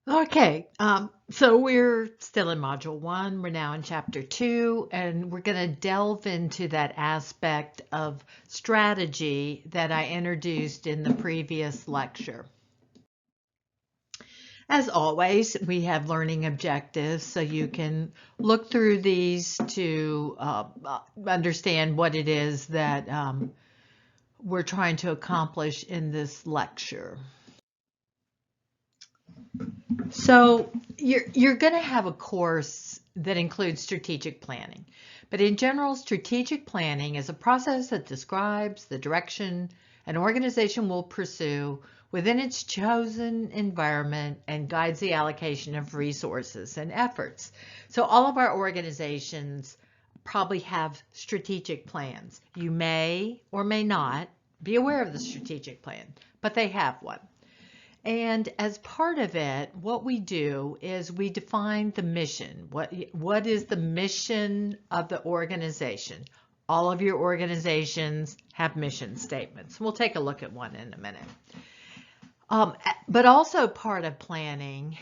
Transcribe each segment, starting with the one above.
Okay, so we're still in Module 1. We're now in Chapter 2, and we're going to delve into that aspect of strategy that I introduced in the previous lecture. As always, we have learning objectives, so you can look through these to understand what it is that we're trying to accomplish in this lecture. So you're going to have a course that includes strategic planning. But in general, strategic planning is a process that describes the direction an organization will pursue within its chosen environment and guides the allocation of resources and efforts. So all of our organizations probably have strategic plans. You may or may not be aware of the strategic plan, but they have one. And as part of it, what we do is we define the mission. What is the mission of the organization? All of your organizations have mission statements. We'll take a look at one in a minute. But also part of planning,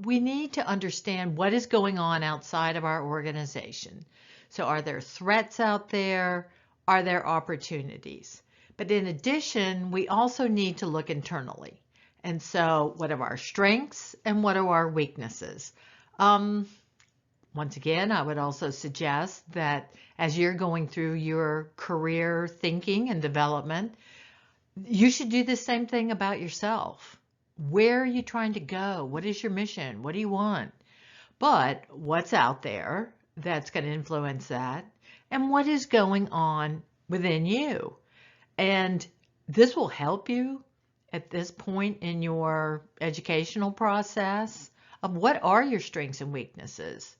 we need to understand what is going on outside of our organization. So are there threats out there? Are there opportunities? But in addition, we also need to look internally. And so what are our strengths and what are our weaknesses? Once again, I would also suggest that as you're going through your career thinking and development, you should do the same thing about yourself. Where are you trying to go? What is your mission? What do you want? But what's out there that's going to influence that? And what is going on within you? And this will help you at this point in your educational process of what are your strengths and weaknesses.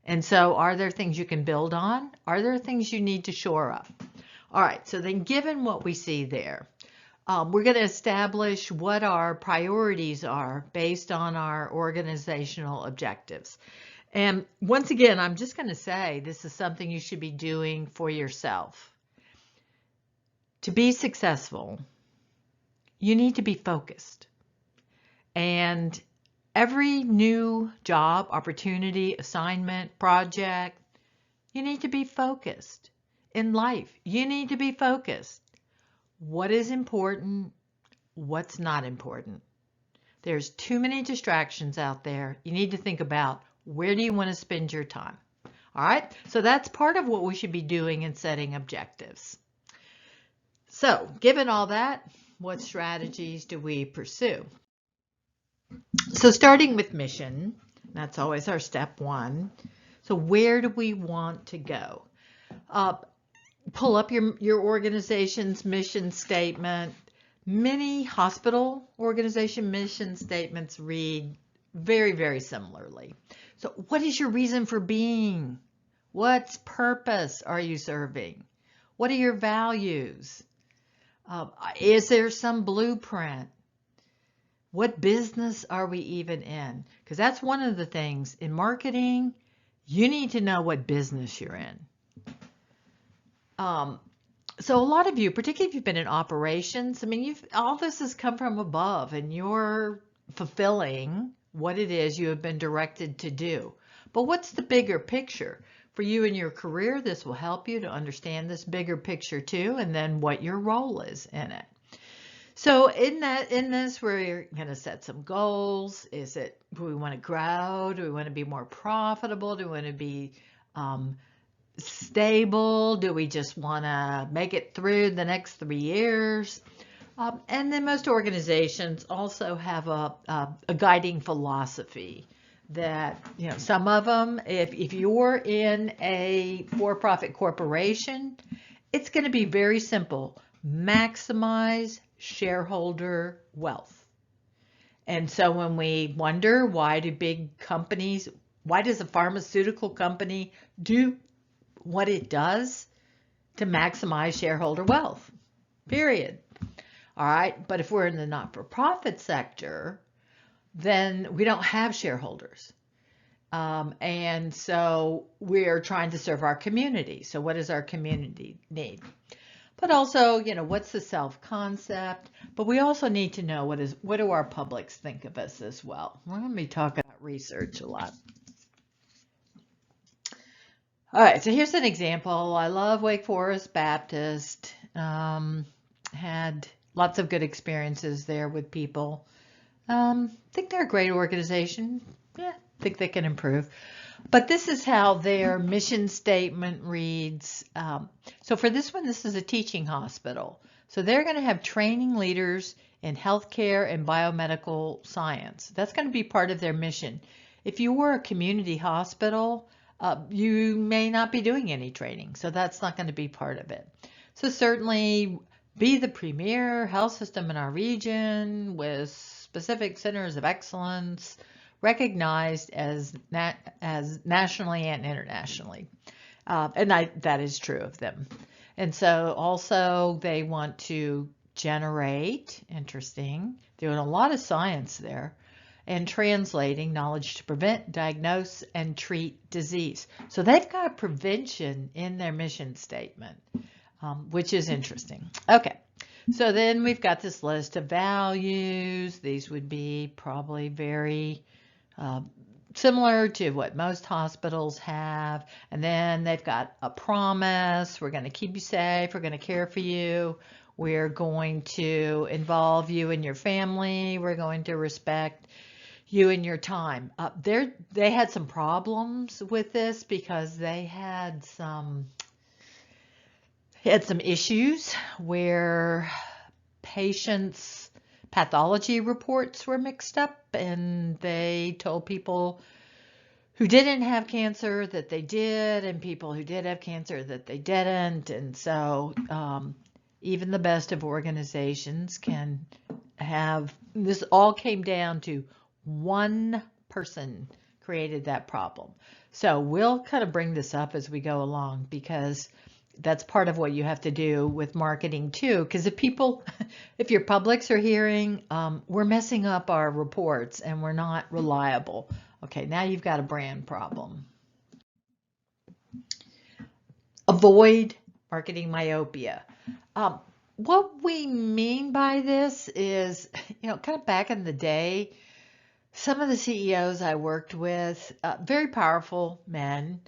And so are there things you can build on? Are there things you need to shore up? All right, so then given what we see there, we're going to establish what our priorities are based on our organizational objectives. And once again, I'm just going to say this is something you should be doing for yourself. To be successful, you need to be focused. And every new job, opportunity, assignment, project, you need to be focused. In life, you need to be focused. What is important? What's not important? There's too many distractions out there. You need to think about where do you want to spend your time? All right, so that's part of what we should be doing in setting objectives. So, given all that, what strategies do we pursue? So starting with mission, that's always our step one. So where do we want to go? Pull up your organization's mission statement. Many hospital organization mission statements read very, very similarly. So what is your reason for being? What purpose are you serving? What are your values? Is there some blueprint? What business are we even in? Because that's one of the things in marketing, you need to know what business you're in. So a lot of you, particularly if you've been in operations, I mean, all this has come from above and you're fulfilling what it is you have been directed to do. But what's the bigger picture? For you in your career, this will help you to understand this bigger picture too, and then what your role is in it. So in this, we're going to set some goals. Do we want to grow? Do we want to be more profitable? Do we want to be stable? Do we just want to make it through the next 3 years? And then most organizations also have a guiding philosophy that, some of them, if you're in a for-profit corporation, it's going to be very simple. Maximize shareholder wealth. And so when we wonder why does a pharmaceutical company do what it does to maximize shareholder wealth? Period. All right, but if we're in the not-for-profit sector, then we don't have shareholders. And so we're trying to serve our community. So what does our community need? but also, what's the self-concept? But we also need to know what do our publics think of us as well. We're going to be talking about research a lot. All right, so here's an example. I love Wake Forest Baptist. Had lots of good experiences there with people. Think they're a great organization. Yeah, think they can improve. But this is how their mission statement reads. So for this one, this is a teaching hospital. So they're going to have training leaders in healthcare and biomedical science. That's going to be part of their mission. If you were a community hospital, you may not be doing any training, so that's not going to be part of it. So certainly be the premier health system in our region with specific centers of excellence, recognized as nationally and internationally. That is true of them. And so also they want to generate, interesting, doing a lot of science there, and translating knowledge to prevent, diagnose, and treat disease. So they've got prevention in their mission statement, which is interesting. Okay, so then we've got this list of values. These would be probably very similar to what most hospitals have. And then they've got a promise. We're going to keep you safe. We're going to care for you. We're going to involve you and your family. We're going to respect you and your time. They had some problems with this because they had some issues where patients' pathology reports were mixed up, and they told people who didn't have cancer that they did, and people who did have cancer that they didn't. And so even the best of organizations can have, this all came down to one person created that problem. So we'll kind of bring this up as we go along, because that's part of what you have to do with marketing too. Because if your publics are hearing, we're messing up our reports and we're not reliable. Okay, now you've got a brand problem. Avoid marketing myopia. What we mean by this is, kind of back in the day, some of the CEOs I worked with, very powerful men,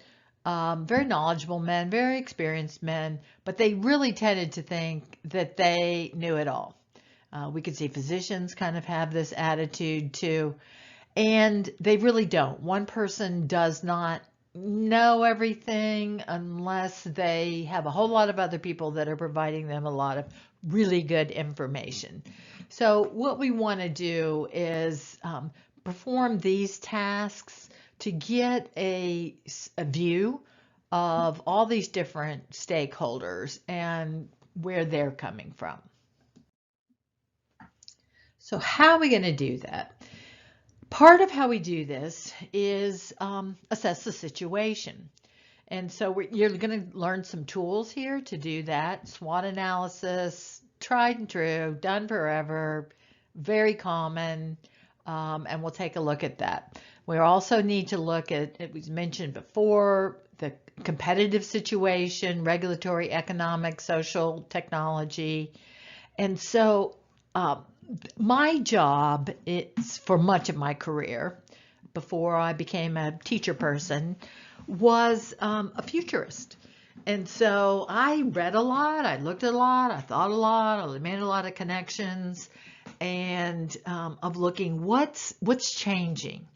very knowledgeable men, very experienced men, but they really tended to think that they knew it all. We could see physicians kind of have this attitude too, and they really don't. One person does not know everything unless they have a whole lot of other people that are providing them a lot of really good information. So what we want to do is perform these tasks to get a view of all these different stakeholders and where they're coming from. So how are we going to do that? Part of how we do this is assess the situation. And so you're going to learn some tools here to do that. SWOT analysis, tried and true, done forever, very common. And we'll take a look at that. We also need to look at, it was mentioned before, the competitive situation, regulatory, economic, social, technology. And so my job is, for much of my career, before I became a teacher person, was a futurist. And so I read a lot, I looked at a lot, I thought a lot, I made a lot of connections, and of looking what's changing.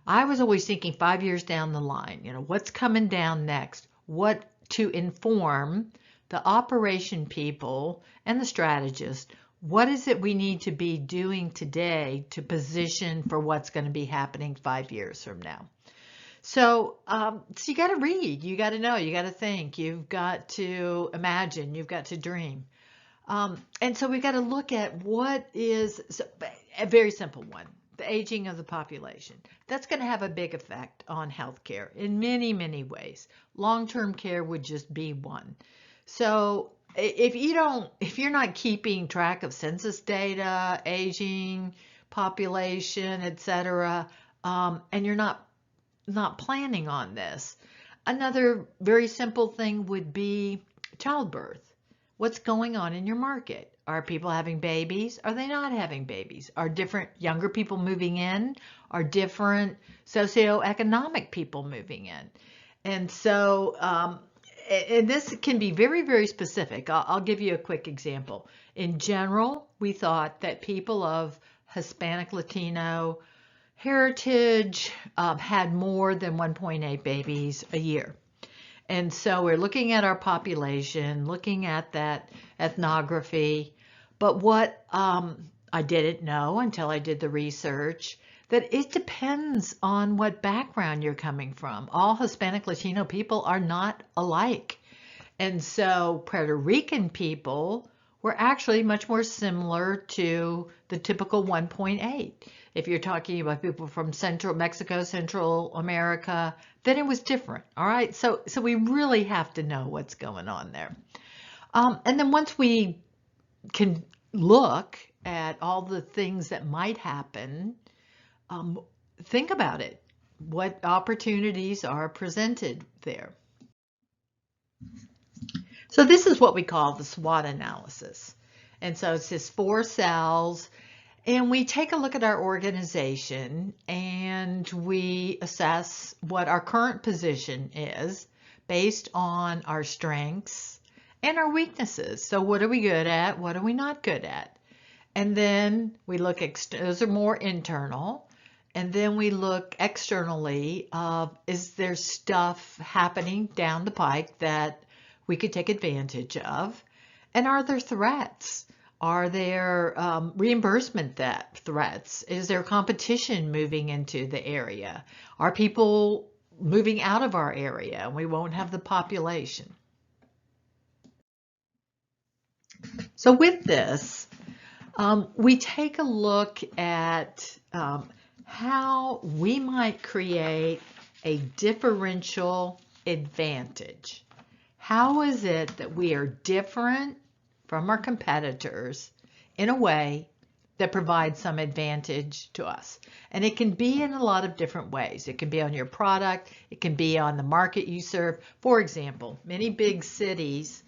I was always thinking 5 years down the line, what's coming down next, what to inform the operation people and the strategists. What is it we need to be doing today to position for what's going to be happening 5 years from now? So you got to read, you got to know, you got to think, you've got to imagine, you've got to dream. And so we've got to look at what is a very simple one, the aging of the population. That's going to have a big effect on healthcare in many, many ways. Long-term care would just be one. So if you're not keeping track of census data, aging, population, etc., and you're not planning on this, another very simple thing would be childbirth. what's going on in your market. Are people having babies? Are they not having babies? Are different younger people moving in? Are different socioeconomic people moving in? And so, and this can be very, very specific. I'll give you a quick example. In general, we thought that people of Hispanic, Latino heritage had more than 1.8 babies a year. And so we're looking at our population, looking at that ethnography. But what I didn't know until I did the research, that it depends on what background you're coming from. All Hispanic Latino people are not alike. And so Puerto Rican people were actually much more similar to the typical 1.8. If you're talking about people from Central Mexico, Central America, then it was different. All right. So we really have to know what's going on there. And then once we can look at all the things that might happen, think about it. What opportunities are presented there? So this is what we call the SWOT analysis. And so it's just 4 cells. And we take a look at our organization and we assess what our current position is based on our strengths and our weaknesses. So what are we good at? What are we not good at? And then we look, those are more internal. And then we look externally, is there stuff happening down the pike that we could take advantage of? And are there threats? Are there reimbursement threats? Is there competition moving into the area? Are people moving out of our area and we won't have the population? So with this, we take a look at how we might create a differential advantage. How is it that we are different from our competitors in a way that provides some advantage to us? And it can be in a lot of different ways. It can be on your product. It can be on the market you serve. For example, many big cities,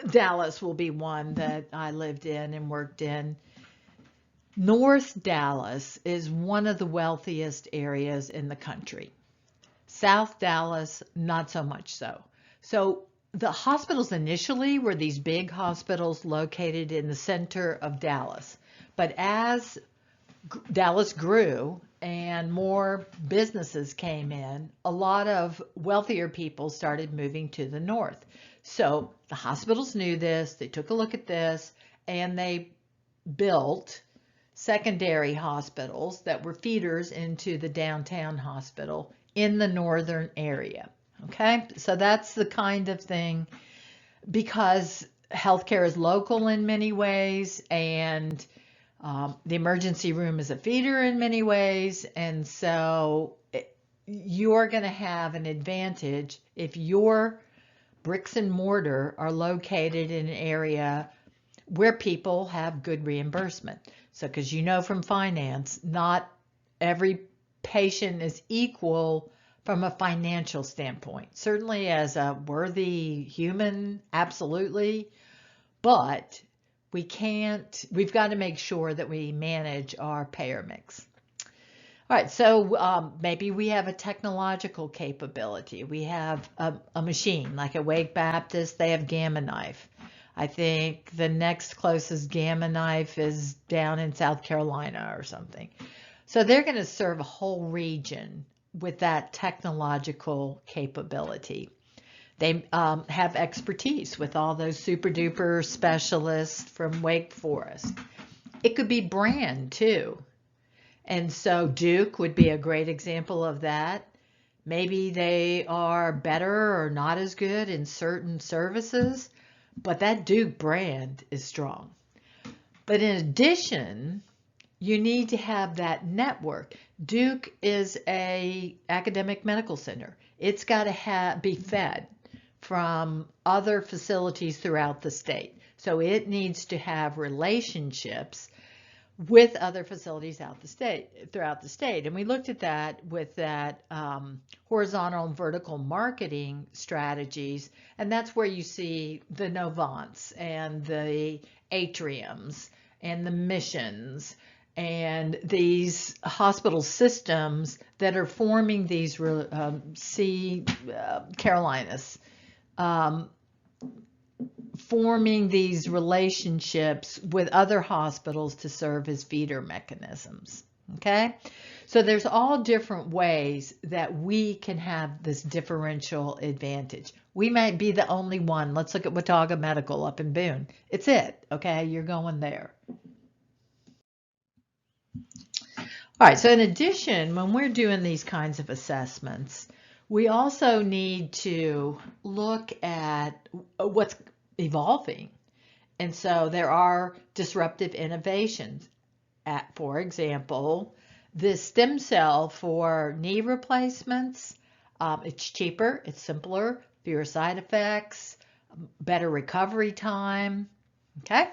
Dallas will be one that I lived in and worked in. North Dallas is one of the wealthiest areas in the country. South Dallas, not so much so. So the hospitals initially were these big hospitals located in the center of Dallas. But as Dallas grew and more businesses came in, a lot of wealthier people started moving to the north. So the hospitals knew this, they took a look at this, and they built secondary hospitals that were feeders into the downtown hospital in the northern area. Okay, so that's the kind of thing, because healthcare is local in many ways, and the emergency room is a feeder in many ways, and so you're going to have an advantage if your bricks and mortar are located in an area where people have good reimbursement. So, because you know from finance, not every patient is equal from a financial standpoint. Certainly as a worthy human, absolutely, but we've got to make sure that we manage our payer mix. All right, so maybe we have a technological capability. We have a machine, like at Wake Baptist, they have Gamma Knife. I think the next closest Gamma Knife is down in South Carolina or something. So they're going to serve a whole region with that technological capability. They have expertise with all those super duper specialists from Wake Forest. It could be brand too. And so Duke would be a great example of that. Maybe they are better or not as good in certain services, but that Duke brand is strong. But in addition, you need to have that network. Duke is an academic medical center. It's got to be fed from other facilities throughout the state. So it needs to have relationships with other facilities throughout the state. And we looked at that with that horizontal and vertical marketing strategies. And that's where you see the Novants and the Atriums and the Missions and these hospital systems that are forming these Carolinas, forming these relationships with other hospitals to serve as feeder mechanisms. Okay, so there's all different ways that we can have this differential advantage. We might be the only one. Let's look at Watauga Medical up in Boone. It's it. Okay, you're going there. All right, so in addition, when we're doing these kinds of assessments, we also need to look at what's evolving. And so there are disruptive innovations. For example, this stem cell for knee replacements, it's cheaper, it's simpler, fewer side effects, better recovery time. Okay?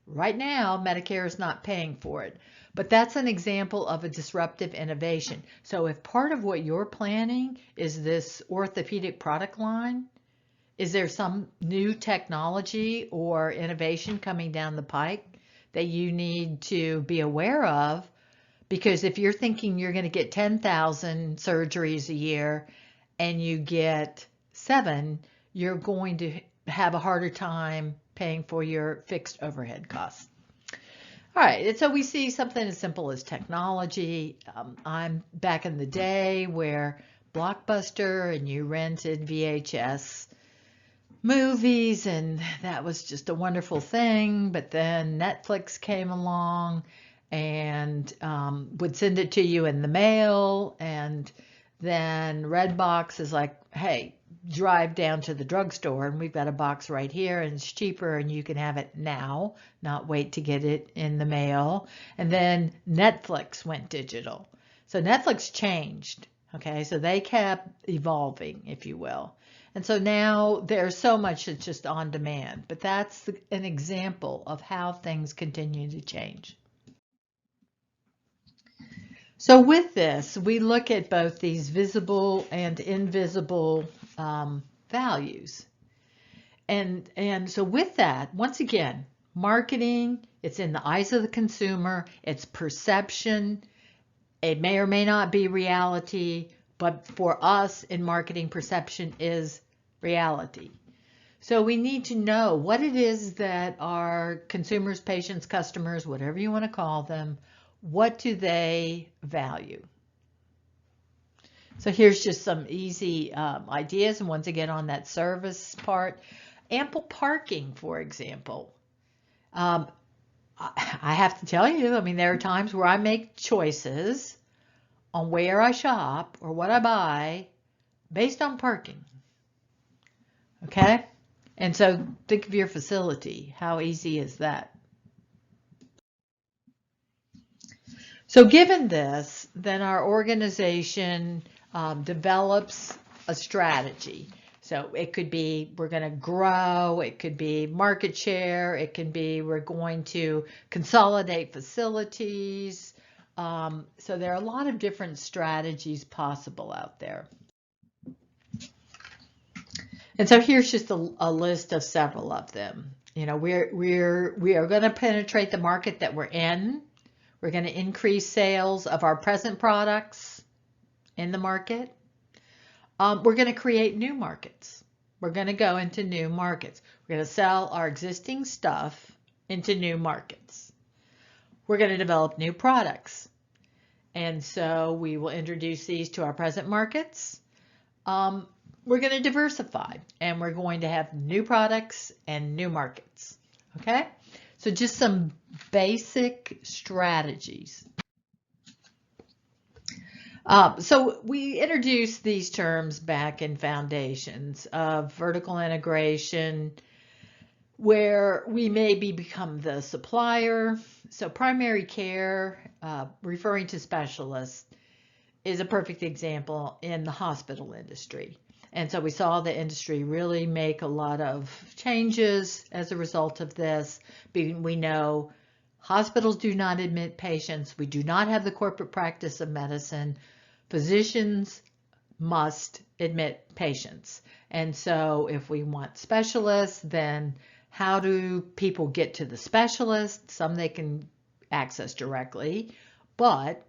Right now, Medicare is not paying for it. But that's an example of a disruptive innovation. So if part of what you're planning is this orthopedic product line, is there some new technology or innovation coming down the pike that you need to be aware of? Because if you're thinking you're going to get 10,000 surgeries a year and you get 7, you're going to have a harder time paying for your fixed overhead costs. All right, and so we see something as simple as technology. I'm back in the day where Blockbuster and you rented VHS movies, and that was just a wonderful thing. But then Netflix came along and would send it to you in the mail, and then Redbox is like, hey, drive down to the drugstore and we've got a box right here and it's cheaper and you can have it now, not wait to get it in the mail. And then Netflix went digital. So Netflix changed. Okay, so they kept evolving, if you will. And so now there's so much that's just on demand, but that's an example of how things continue to change. So with this, we look at both these visible and invisible values. And so with that, once again, marketing, it's in the eyes of the consumer, it's perception. It may or may not be reality, but for us in marketing, perception is reality. So we need to know what it is that our consumers, patients, customers, whatever you want to call them, what do they value? So here's just some easy ideas. And once again, on that service part, ample parking, for example. I have to tell you, I mean, there are times where I make choices on where I shop or what I buy based on parking. Okay? And so think of your facility. How easy is that? So given this, then our organization develops a strategy. So it could be we're going to grow, it could be market share, it can be we're going to consolidate facilities. So there are a lot of different strategies possible out there. And so here's just a list of several of them. You know, we are going to penetrate the market that we're in. We're going to increase sales of our present products in the market. We're going to create new markets. We're going to go into new markets. We're going to sell our existing stuff into new markets. We're going to develop new products. And so we will introduce these to our present markets. We're going to diversify, and we're going to have new products and new markets. Okay? So just some basic strategies. So we introduced these terms back in Foundations of vertical integration, where we maybe become the supplier. So primary care, referring to specialists, is a perfect example in the hospital industry. And so we saw the industry really make a lot of changes as a result of this. We know Hospitals do not admit patients. We do not have the corporate practice of medicine. Physicians must admit patients. And so if we want specialists, then how do people get to the specialist? Some they can access directly, but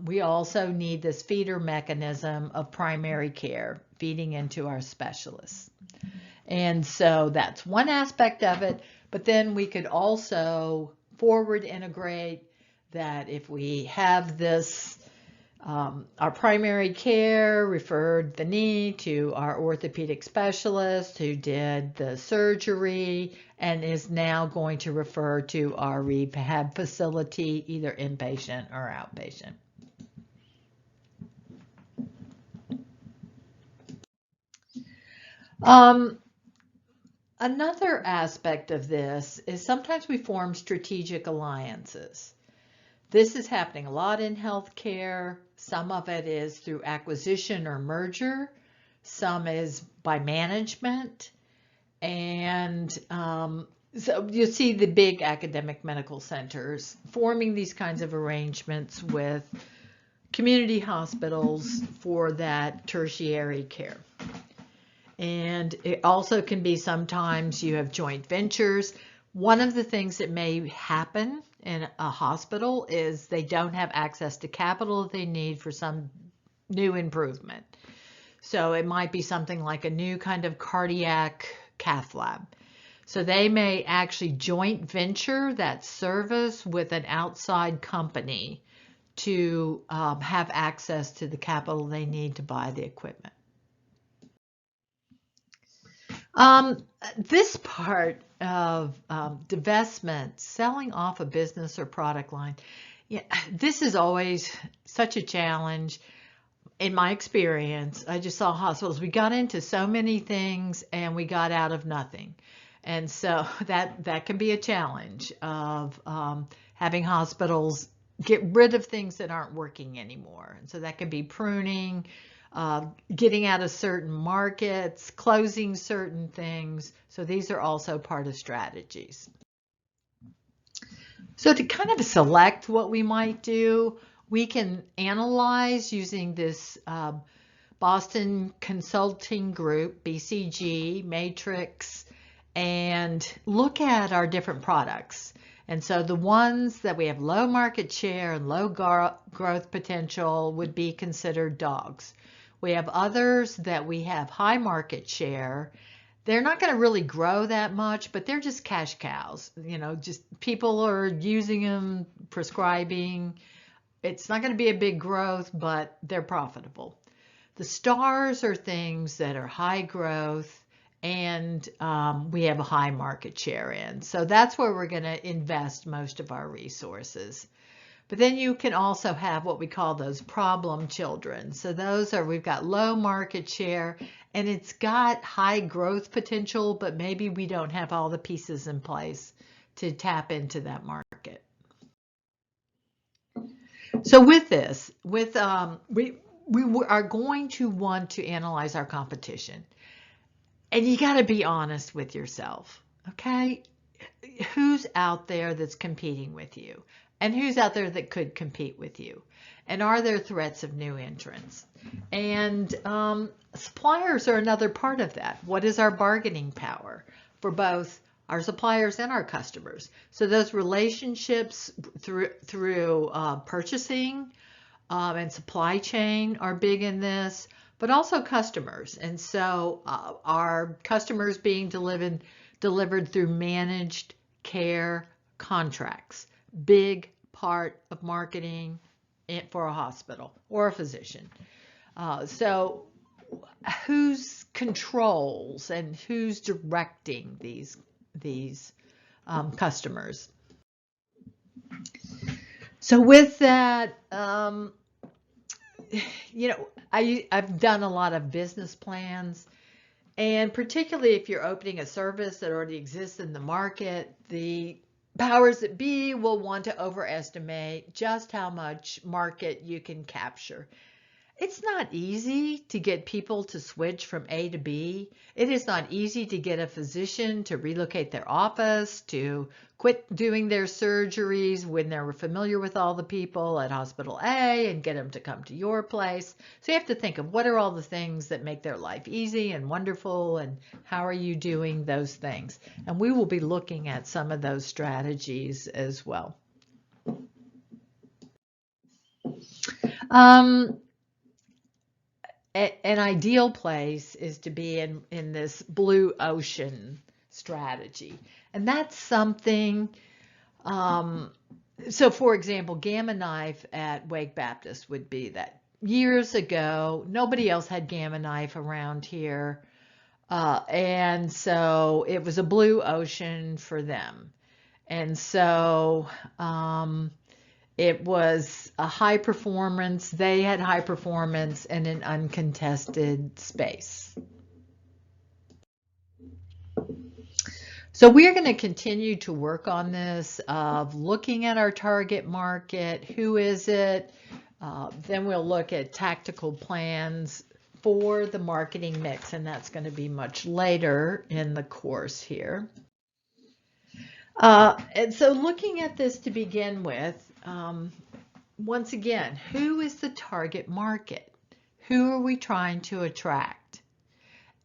we also need this feeder mechanism of primary care feeding into our specialists. And so that's one aspect of it, but then we could also forward integrate that if we have this, our primary care referred the knee to our orthopedic specialist who did the surgery and is now going to refer to our rehab facility, either inpatient or outpatient. Another aspect of this is sometimes we form strategic alliances. This is happening a lot in healthcare. Some of it is through acquisition or merger. Some is by management. And so you see the big academic medical centers forming these kinds of arrangements with community hospitals for that tertiary care. And it also can be sometimes you have joint ventures. One of the things that may happen in a hospital is they don't have access to capital they need for some new improvement. So it might be something like a new kind of cardiac cath lab. So they may actually joint venture that service with an outside company to have access to the capital they need to buy the equipment. This part of divestment, selling off a business or product line, yeah, this is always such a challenge. In my experience, I just saw hospitals. We got into so many things and we got out of nothing. And so that can be a challenge of having hospitals get rid of things that aren't working anymore. And so that can be pruning, getting out of certain markets, closing certain things. So these are also part of strategies. So to kind of select what we might do, we can analyze using this Boston Consulting Group, BCG, Matrix, and look at our different products. And so the ones that we have low market share and low growth potential would be considered dogs. We have others that we have high market share. They're not going to really grow that much, but they're just cash cows. You know, just people are using them, prescribing. It's not going to be a big growth, but they're profitable. The stars are things that are high growth and we have a high market share in. So that's where we're going to invest most of our resources. But then you can also have what we call those problem children. So those are, we've got low market share and it's got high growth potential, but maybe we don't have all the pieces in place to tap into that market. So with this, we are going to want to analyze our competition. And you got to be honest with yourself, okay? Who's out there that's competing with you? And who's out there that could compete with you? And are there threats of new entrants? And suppliers are another part of that. What is our bargaining power for both our suppliers and our customers? So those relationships through purchasing and supply chain are big in this, but also customers. And so our customers being delivered through managed care contracts, big part of marketing for a hospital or a physician. So who's controls and who's directing these customers? So with that, you know, I've done a lot of business plans, and particularly if you're opening a service that already exists in the market, the powers that be will want to overestimate just how much market you can capture. It's not easy to get people to switch from A to B. It is not easy to get a physician to relocate their office, to quit doing their surgeries when they're familiar with all the people at Hospital A and get them to come to your place. So you have to think of what are all the things that make their life easy and wonderful, and how are you doing those things? And we will be looking at some of those strategies as well. An ideal place is to be in this blue ocean strategy. And that's something, so for example, Gamma Knife at Wake Baptist would be that. Years ago, nobody else had Gamma Knife around here. And so it was a blue ocean for them. And so, it was a high performance. They had high performance in an uncontested space. So we're going to continue to work on this of looking at our target market. Who is it? Then we'll look at tactical plans for the marketing mix, and that's going to be much later in the course here. And so looking at this to begin with, once again, who is the target market? Who are we trying to attract?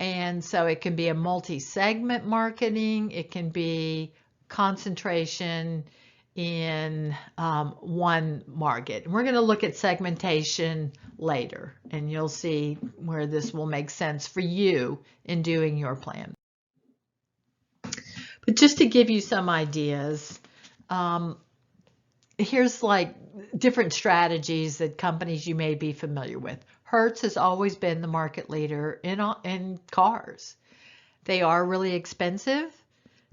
And so it can be a multi-segment marketing. It can be concentration in one market. And we're going to look at segmentation later, and you'll see where this will make sense for you in doing your plan. But just to give you some ideas, here's like different strategies that companies you may be familiar with. Hertz has always been the market leader in cars. They are really expensive.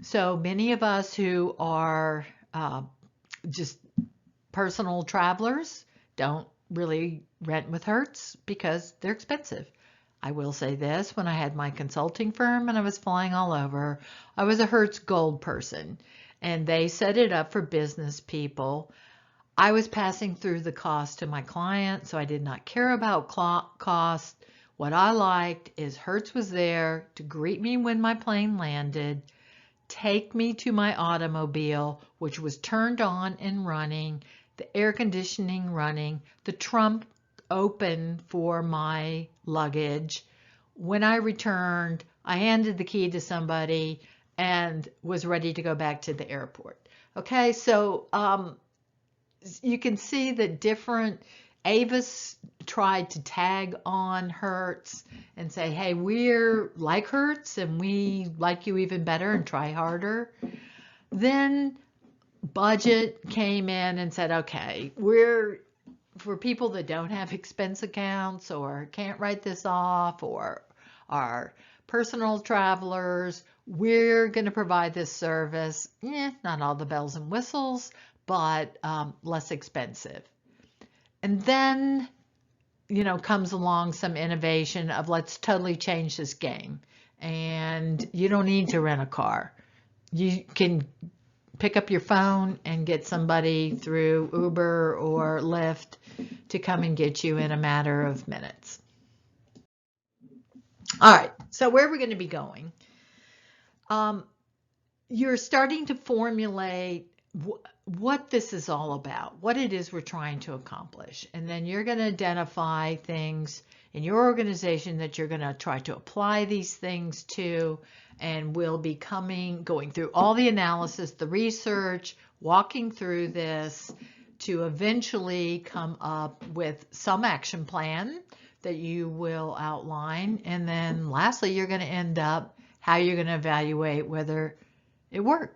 So many of us who are just personal travelers don't really rent with Hertz because they're expensive. I will say this, when I had my consulting firm and I was flying all over, I was a Hertz Gold person, and they set it up for business people. I was passing through the cost to my client, so I did not care about cost. What I liked is Hertz was there to greet me when my plane landed, take me to my automobile, which was turned on and running, the air conditioning running, the trunk open for my luggage. When I returned, I handed the key to somebody and was ready to go back to the airport. Okay, so you can see that different Avis tried to tag on Hertz and say, hey, we're like Hertz and we like you even better and try harder. Then Budget came in and said, okay, we're for people that don't have expense accounts or can't write this off or are personal travelers, we're going to provide this service. Not all the bells and whistles, but less expensive. And then, comes along some innovation of let's totally change this game. And you don't need to rent a car. You can pick up your phone and get somebody through Uber or Lyft to come and get you in a matter of minutes. All right, so where are we going to be going? You're starting to formulate what this is all about, what it is we're trying to accomplish. And then you're going to identify things in your organization that you're going to try to apply these things to, and we'll be going through all the analysis, the research, walking through this to eventually come up with some action plan that you will outline. And then lastly, you're going to end up how you're going to evaluate whether it worked.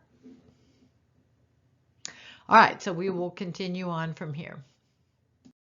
All right, so we will continue on from here.